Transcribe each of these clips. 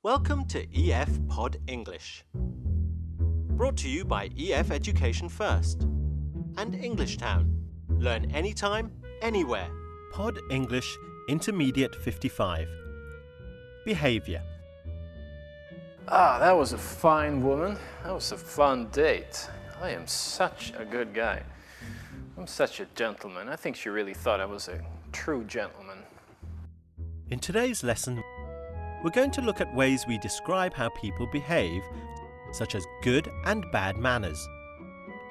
Welcome to EF Pod English. Brought to you by EF Education First and English Town. Learn anytime, anywhere. Pod English Intermediate 55. Behavior. That was a fine woman. That was a fun date. I am such a good guy. I'm such a gentleman. I think she really thought I was a true gentleman. In today's lesson, we're going to look at ways we describe how people behave, such as good and bad manners.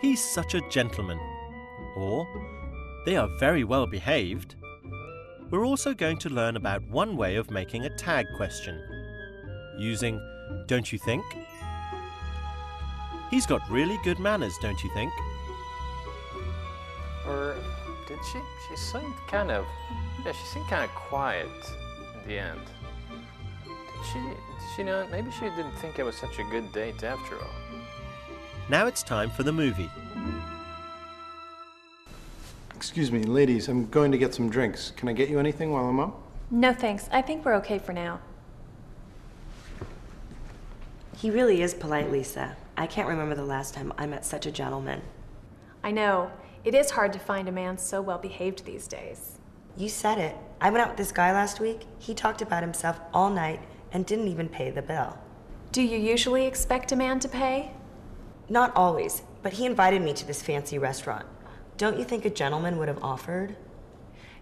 He's such a gentleman. Or, they are very well behaved. We're also going to learn about one way of making a tag question, using don't you think? He's got really good manners, don't you think? Or did she? She seemed kind of quiet in the end. Did she not? Maybe she didn't think it was such a good date after all. Now it's time for the movie. Excuse me, ladies, I'm going to get some drinks. Can I get you anything while I'm up? No thanks, I think we're okay for now. He really is polite, Lisa. I can't remember the last time I met such a gentleman. I know, it is hard to find a man so well behaved these days. You said it. I went out with this guy last week. He talked about himself all night and didn't even pay the bill. Do you usually expect a man to pay? Not always, but he invited me to this fancy restaurant. Don't you think a gentleman would have offered?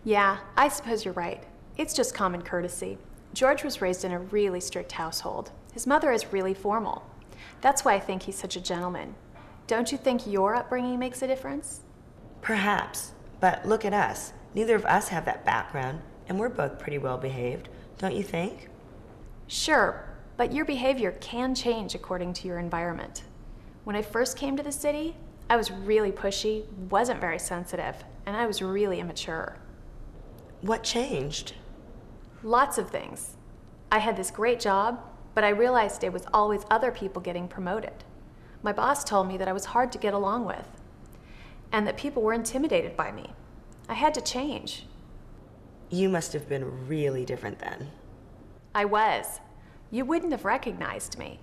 Yeah, I suppose you're right. It's just common courtesy. George was raised in a really strict household. His mother is really formal. That's why I think he's such a gentleman. Don't you think your upbringing makes a difference? Perhaps, but look at us. Neither of us have that background, and we're both pretty well behaved, don't you think? Sure, but your behavior can change according to your environment. When I first came to the city, I was really pushy, wasn't very sensitive, and I was really immature. What changed? Lots of things. I had this great job, but I realized it was always other people getting promoted. My boss told me that I was hard to get along with, and that people were intimidated by me. I had to change. You must have been really different then. I was. You wouldn't have recognized me.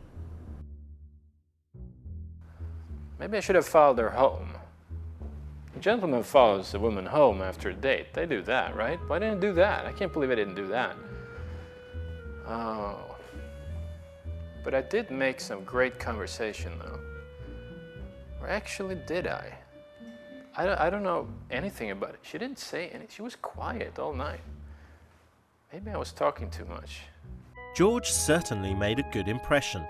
Maybe I should have followed her home. A gentleman follows a woman home after a date. They do that, right? Why didn't I do that? I can't believe I didn't do that. Oh. But I did make some great conversation, though. Or actually, did I? I don't know anything about it. She didn't say anything. She was quiet all night. Maybe I was talking too much. George certainly made a good impression.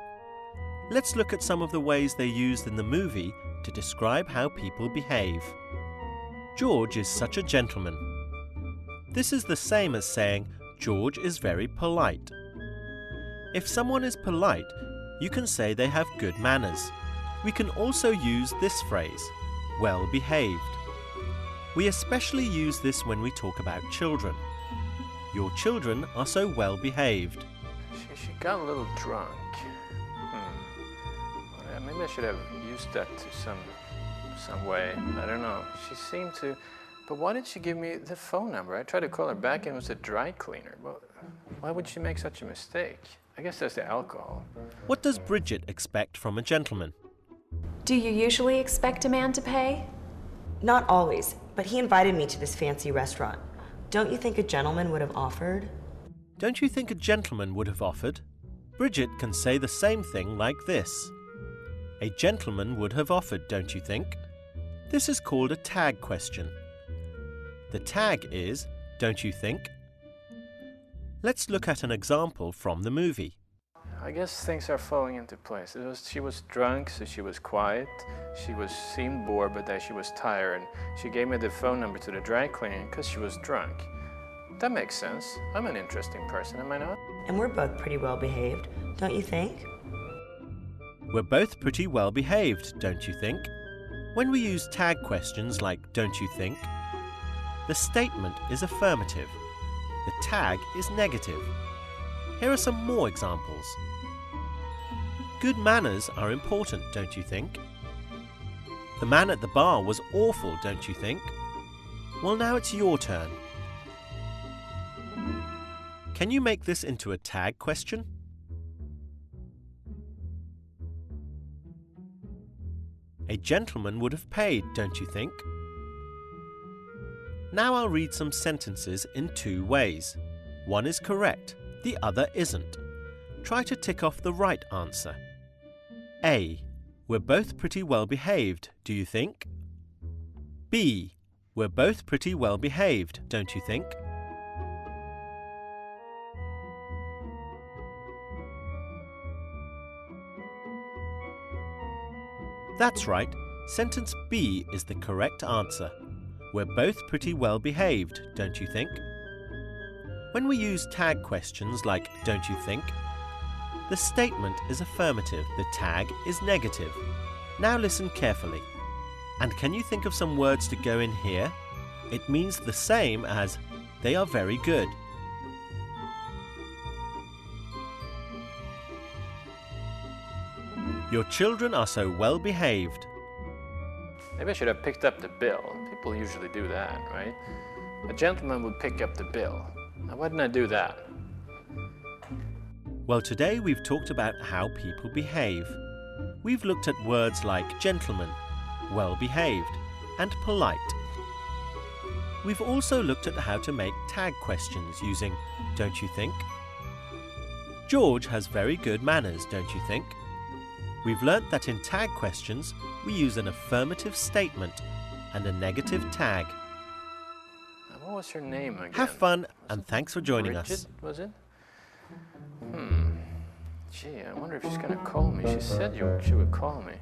Let's look at some of the ways they used in the movie to describe how people behave. George is such a gentleman. This is the same as saying George is very polite. If someone is polite, you can say they have good manners. We can also use this phrase, well behaved. We especially use this when we talk about children. Your children are so well behaved. She got a little drunk. Well, maybe I should have used that to some way. I don't know. She seemed to... But why did she give me the phone number? I tried to call her back and it was a dry cleaner. Well, why would she make such a mistake? I guess that's the alcohol. What does Bridget expect from a gentleman? Do you usually expect a man to pay? Not always, but he invited me to this fancy restaurant. Don't you think a gentleman would have offered? Don't you think a gentleman would have offered? Bridget can say the same thing like this. A gentleman would have offered, don't you think? This is called a tag question. The tag is, don't you think? Let's look at an example from the movie. I guess things are falling into place. She was drunk, so she was quiet. She seemed bored, but then she was tired. And she gave me the phone number to the dry cleaner because she was drunk. That makes sense. I'm an interesting person, am I not? And we're both pretty well behaved, don't you think? We're both pretty well behaved, don't you think? When we use tag questions like don't you think, the statement is affirmative. The tag is negative. Here are some more examples. Good manners are important, don't you think? The man at the bar was awful, don't you think? Well, now it's your turn. Can you make this into a tag question? A gentleman would have paid, don't you think? Now I'll read some sentences in two ways. One is correct, the other isn't. Try to tick off the right answer. A. We're both pretty well behaved, do you think? B. We're both pretty well behaved, don't you think? That's right, sentence B is the correct answer. We're both pretty well behaved, don't you think? When we use tag questions like don't you think, the statement is affirmative, the tag is negative. Now listen carefully. And can you think of some words to go in here? It means the same as they are very good. Your children are so well behaved. Maybe I should have picked up the bill. People usually do that, right? A gentleman would pick up the bill. Now, why didn't I do that? Well, today we've talked about how people behave. We've looked at words like gentleman, well-behaved, and polite. We've also looked at how to make tag questions using don't you think? George has very good manners, don't you think? We've learnt that in tag questions, we use an affirmative statement and a negative tag. Now, what was her name again? Have fun, and thanks for joining Bridget, us. was it? Gee, I wonder if she's going to call me. She said she would call me.